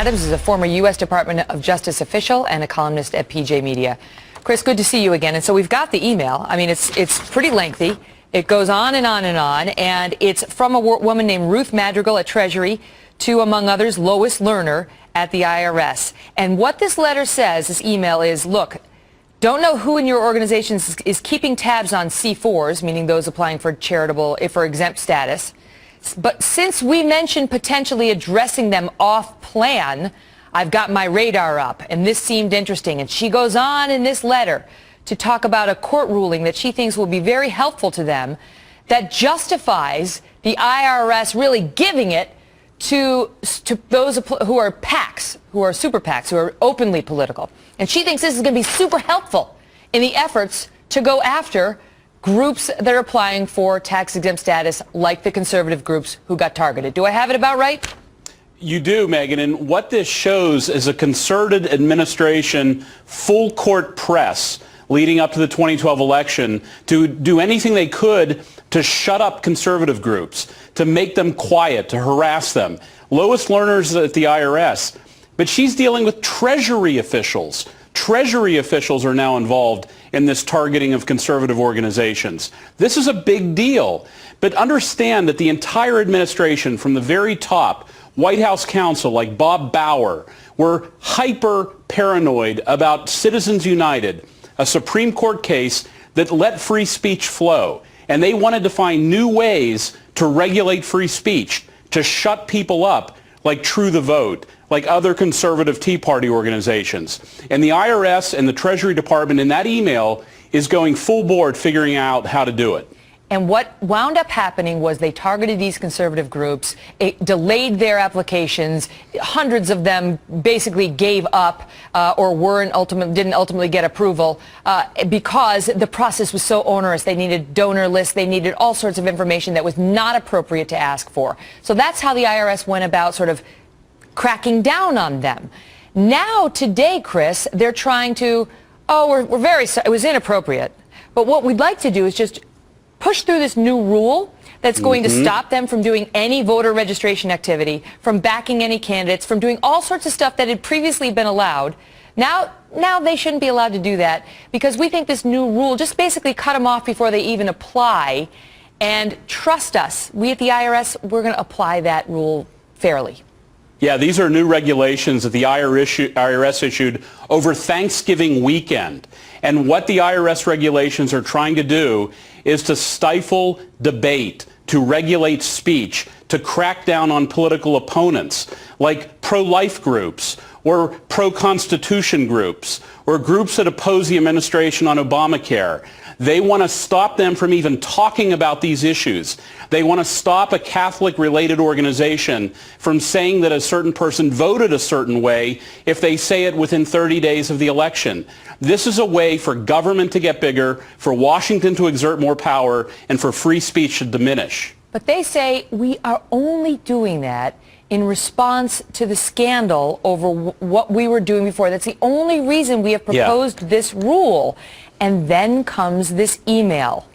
Adams is a former U.S. Department of Justice official and a columnist at PJ Media. Chris, good to see you again. And so we've got the email. I mean, it's pretty lengthy. It goes on and on and on. And it's from a woman named Ruth Madrigal at Treasury to, among others, Lois Lerner at the IRS. And what this letter says, this email, is, look, don't know who in your organization is keeping tabs on C4s, meaning those applying for charitable, for exempt status. But since we mentioned potentially addressing them off plan, I've got my radar up, and this seemed interesting. And she goes on in this letter to talk about a court ruling that she thinks will be very helpful to them that justifies the IRS really giving it to those who are PACs, who are super PACs, who are openly political. And she thinks this is going to be super helpful in the efforts to go after groups that are applying for tax-exempt status, like the conservative groups who got targeted. Do I have it about right? You do, Megan, and what this shows is a concerted administration, full court press leading up to the 2012 election to do anything they could to shut up conservative groups, to make them quiet, to harass them. Lois Lerner's at the IRS, but she's dealing with Treasury officials. Treasury officials are now involved in this targeting of conservative organizations. This is a big deal. But understand that the entire administration, from the very top, White House counsel like Bob Bauer, were hyper paranoid about Citizens United, a Supreme Court case that let free speech flow. And they wanted to find new ways to regulate free speech, to shut people up like True the Vote, like other conservative Tea Party organizations. And the IRS and the Treasury Department in that email is going full board figuring out how to do it. And what wound up happening was they targeted these conservative groups. It delayed their applications. Hundreds of them basically gave up or didn't ultimately get approval because the process was so onerous. They needed donor lists. They needed all sorts of information that was not appropriate to ask for. So that's how the IRS went about sort of cracking down on them. Now, today, Chris, they're trying to, we're very sorry. It was inappropriate. But what we'd like to do is just push through this new rule that's going to stop them from doing any voter registration activity, from backing any candidates, from doing all sorts of stuff that had previously been allowed. Now they shouldn't be allowed to do that because we think this new rule just basically cut them off before they even apply. And trust us, we at the IRS, we're going to apply that rule fairly. Yeah, these are new regulations that the IRS issued over Thanksgiving weekend. And what the IRS regulations are trying to do is to stifle debate, to regulate speech, to crack down on political opponents like pro-life groups or pro-Constitution groups or groups that oppose the administration on Obamacare. They want to stop them from even talking about these issues. They want to stop a Catholic-related organization from saying that a certain person voted a certain way if they say it within 30 days of the election. This is a way for government to get bigger, for Washington to exert more power, and for free speech to diminish. But they say we are only doing that in response to the scandal over what we were doing before. That's the only reason we have proposed this rule. And then comes this email.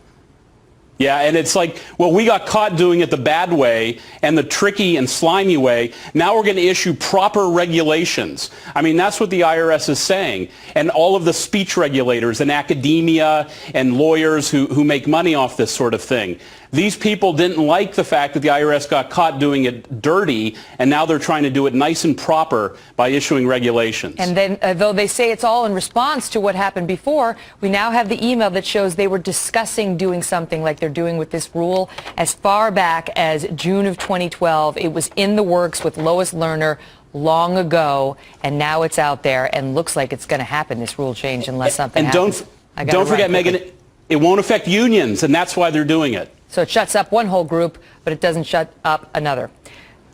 Yeah, and it's like, well, we got caught doing it the bad way and the tricky and slimy way. Now we're going to issue proper regulations. I mean, that's what the IRS is saying. And all of the speech regulators and academia and lawyers who make money off this sort of thing. These people didn't like the fact that the IRS got caught doing it dirty, and now they're trying to do it nice and proper by issuing regulations. And then, though they say it's all in response to what happened before, we now have the email that shows they were discussing doing something like they're doing with this rule as far back as June of 2012. It was in the works with Lois Lerner long ago, and now it's out there and looks like it's going to happen, this rule change, unless something happens. And don't forget, Megan, it won't affect unions, and that's why they're doing it. So it shuts up one whole group, but it doesn't shut up another.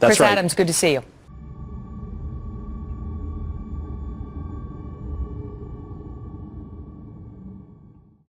That's Chris right. Adams, good to see you.